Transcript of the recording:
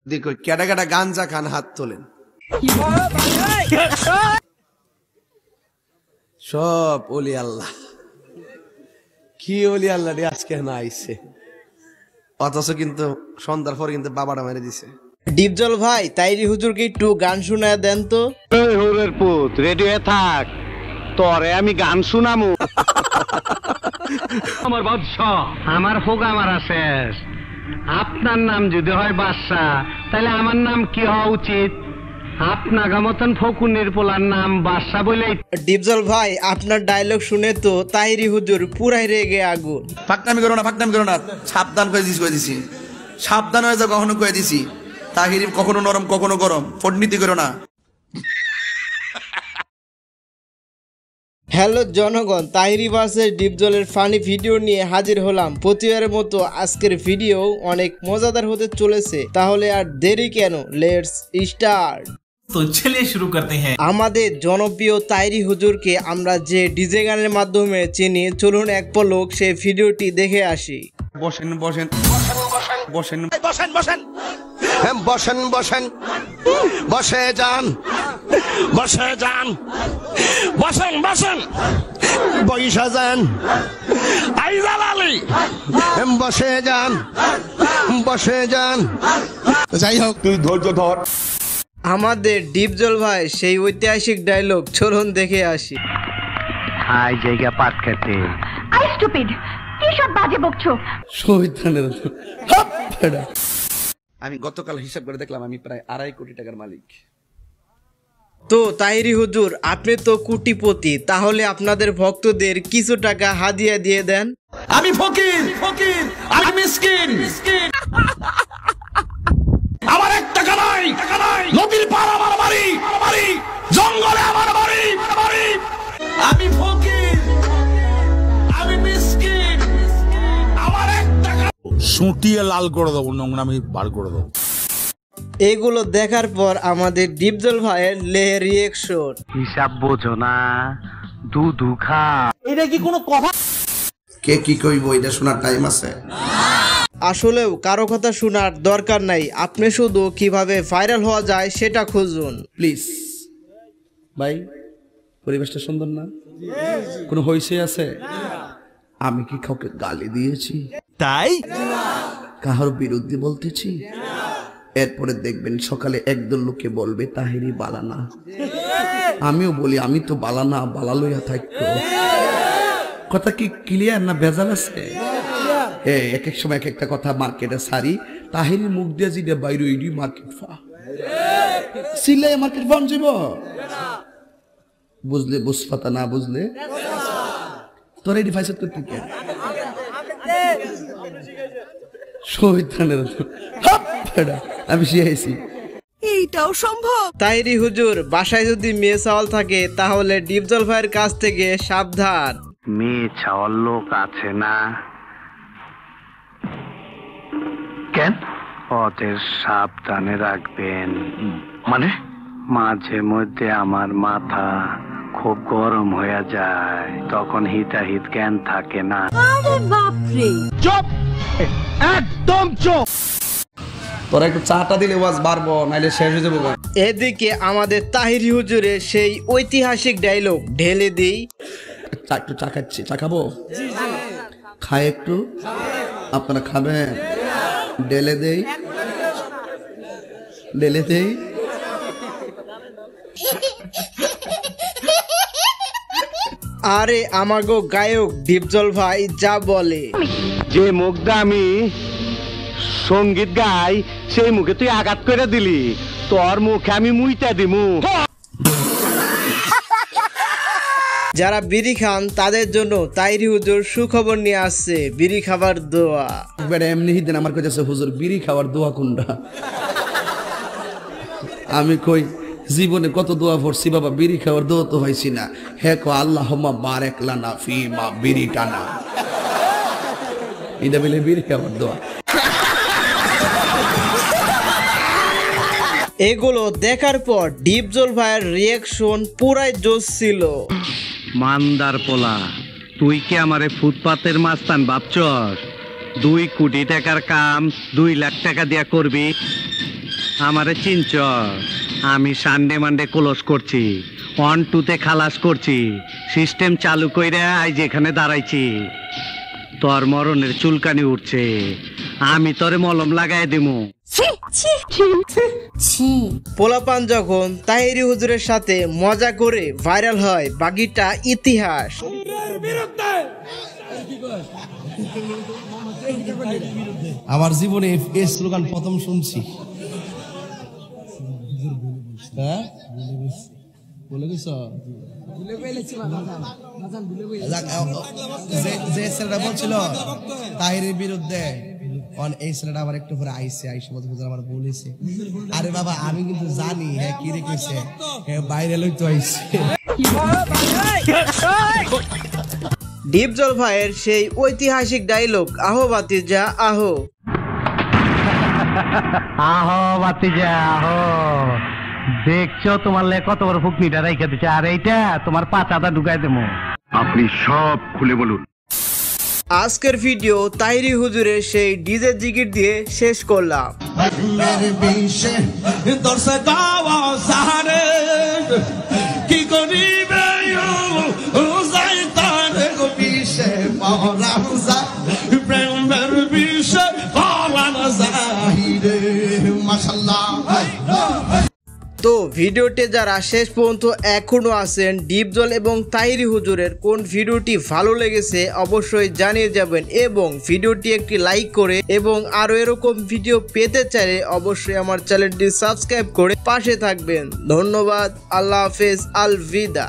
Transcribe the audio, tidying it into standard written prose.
দেখো কেডা কেডা গাঞ্জা খান হাত তোলেন। সব ওলি আল্লাহ। কি ওলি আল্লাহ রে আজকে না আইছে, অথচ কিন্তু সন্ধ্যার পর কিন্তু বাবাটা মেরে দিছে। ডিপজল ভাই তাইরি হুজুরকে একটু গান শোনায় দেন তো। ওই হুরের পুত রেডি হয়ে থাক, তোরে আমি গান শুনামু। আমার বাদশা, আমার হোক আমার শেষ। আপনার নাম যদি হয় বাদশাহ, তাহলে আমার নাম কি হওয়া উচিত? আপনার মতন ফকুনের পোলার নাম বাদশাহ বলে। ডিপজল ভাই আপনার ডায়লগ শুনে তো তাইরি হুজুর পুরাই রেগে আগুন। ফাকনামি করো না, ফাকনামি করো না, সাবধান করে দিছি, সাবধান হয়ে যাও, কখনো কয়ে দিছি। তাহিরি কখনো নরম কখনো গরম, ফটনীতি করো না। হ্যালো জনগণ, তাহিরি ভার্সেস ডিপজলের ফানি ভিডিও নিয়ে হাজির হলাম। প্রতিবারের মতো আজকের ভিডিও অনেক মজাদার হতে চলেছে, তাহলে আর দেরি কেন, লেটস স্টার্ট। তো চলিয়ে শুরু করতে হ্যাঁ। আমাদের জনপ্রিয় তাইরি হুজুরকে আমরা যে ডিজে গানের মাধ্যমে চিনি, চলুন এক পলক সেই ভিডিওটি দেখে আসি। বসেন বসেন বসেন বসেন বসেন বসেন বসেন বসে যান, বসে যান, বসেন বসেন, বইসা যান। আইজাল আলী বসে যান, বসে যান। যাই হোক, তুই ধৈর্য ধর। আমাদের ডিপজল ভাই সেই ঐতিহাসিক ডায়লগ চলুন দেখে আসি। হাই জায়গা পাট খেতে। আই স্টুপিড, কি সব বাজে বকছো? আমি গতকাল হিসাব করে দেখলাম আমি প্রায় 2.5 কোটি টাকার মালিক। তো তাহিরি হুজুর আপনি তো কোটিপতি, তাহলে আপনাদের ভক্তদের কিছু টাকা হাদিয়া দিয়ে দেন। আমি ফকির, ফকির, আমি মিসকিন, মিসকিন। আমার 1 টাকা নাই, নদীর পার আমার বাড়ি, জঙ্গলে আমার বাড়ি। আমি ফকির, আমি মিসকিন, আমার 1 টাকা। সুটিয়ে লাল করে দেবো, নোংরামি বার করে দেবো। এগুলো দেখার পর আমাদের ডিপজল ভাইয়ের রিয়েকশন। হিসাব বোঝো না, দুধু খা। এটা কি কোনো কথা? কে কি কইব এটা শোনার টাইম আছে? আসলেও কারো কথা শোনার দরকার নাই, আপনি শুধু কিভাবে ভাইরাল হওয়া যায় সেটা খুঁজুন। প্লিজ ভাই, পরিবেশটা সুন্দর না? কোনো হইছে আছে? আমি কি কাউকে গালি দিয়েছি? তাই কাহার বিরুদ্ধে বলতেছি? এরপরে দেখবেন সকালে একদল লোকে বলবে তাহিরি বালানা। আমিও বলি আমি তো বালানা, বালা লইয়া থাকতো। কথা কি ক্লিয়ার না ভেজাল আছে? এক এক সময় এক একটা কথা মার্কেটে সারি, তাহিরি মুখ দিয়ে যেটা বাইরে ওইডি মার্কেট ফা সিলাই মার্কেট ফান যাব। বুঝলে বুঝপাতা, না বুঝলে তোর এডি ফাইসাত করতে কে? আমি শিখাইছি। এইটাও সম্ভব? তাহিরি হুজুর বাসায় যদি মেয়ে চাওয়াল থাকে তাহলে ডিপজল ভাইয়ের কাছ থেকে সাবধান। মেয়ে ছাওয়ার লোক আছে না? কেন? ওদের সাবধানে রাখবেন। মানে মাঝে মধ্যে আমার মাথা খুব গরম হয়ে যায়, তখন হিতাহিত জ্ঞান থাকে না। আরে বাপরে, চুপ, একদম চুপ। তোরা একটু চাটা দিলে ওয়াজ বাড়বো, নাইলে শেষ হয়ে যাবো। এদিকে আমাদের তাহিরি হুজুরের সেই ঐতিহাসিক ডায়লগ ঢেলে দিই। একটু চা খাচ্ছি, চা খাবো? খাই একটু, আপনারা খাবেন? ঢেলে দেই, ঢেলে দেই। আরে আমাগো গায়ক ডিপজল ভাই যা বলে। যে মুখটা আমি সঙ্গীত গাই, সেই মুখে তুই আঘাত করে দিলি, তোর মুখে আমি মুইটা দিমু। যারা বিড়ি খান তাদের জন্য তাহিরি হুজুর সুখবর নিয়ে আসছে, বিড়ি খাবার দোয়া। একবার এমনি দিন আমার কাছে হুজুর বিড়ি খাওয়ার দোয়া কোনটা? আমি কই জীবনে কত দোয়া পড়ছি বাবা, বিড়ি খাওয়ার দোয়া তো হয়েছি না। হে কো আল্লাহুম্মা বারিক লানা ফি মা বিড়ি টানা, এটা বলে বিড়ি খাওয়ার দোয়া। এগুলো দেখার পর ডিপজল ভাইয়ের রিয়েকশন পুরাই জোশ ছিল। মান্দার পোলা, তুই কি আমারে ফুটপাতের মাস্তান ভাবছস? 2 কোটি টাকার কাম 2 লাখ টাকা দিয়া করবি? আমারে চিনচ? আমি সানডে মানডে ক্লোজ করছি, 1-2-তে খালাস করছি, সিস্টেম চালু কইরা আজ এখানে দাঁড়াইছি। তোর মরণের চুলকানি উঠছে, আমি তোরে মলম লাগাই দিমু। পোলাপান যখন তাহেরি হুজুরের সাথে মজা করে ভাইরাল হয়, বাকিটা ইতিহাস। আমার জীবনে এই স্লোগান প্রথম শুনছি। হ্যাঁ বলে গেছ যে ছেলেটা বলছিল তাহিরের বিরুদ্ধে, এই ছেলেটা আবার একটু পরে আইসে আমার বলেছে, আরে বাবা আমি কিন্তু জানি হ্যাঁ কি রেখেছে, হ্যাঁ বাইরে লই তো আইসে। ডিপজল ভাইয়ের সেই ঐতিহাসিক ডায়লগ, আহো ভাতিজা আহো। আহো বাতিজা আহো, দেখছো তোমার লে কত বড় ফুকনিটা রাইখা দিচ্ছে, আর এইটা তোমার পাচাটা ঢুকাই দেবো। আপনি সব খুলে বলুন। আজকের ভিডিও তাহিরি হুজুরের সেই ডিজে জিকির দিয়ে শেষ করলাম। কি করিবে প্রেমের বিষয় মাশাআল্লাহ। তো ভিডিওটি যারা শেষ পর্যন্ত এখনো আছেন, ডিপজল এবং তাহিরি হুজুরের কোন ভিডিওটি ভালো লেগেছে অবশ্যই জানিয়ে যাবেন, এবং ভিডিওটি একটি লাইক করে এবং আরো এরকম ভিডিও পেতে চাইলে অবশ্যই আমার চ্যানেলটি সাবস্ক্রাইব করে পাশে থাকবেন। ধন্যবাদ, আল্লাহ হাফেজ, আলভিদা।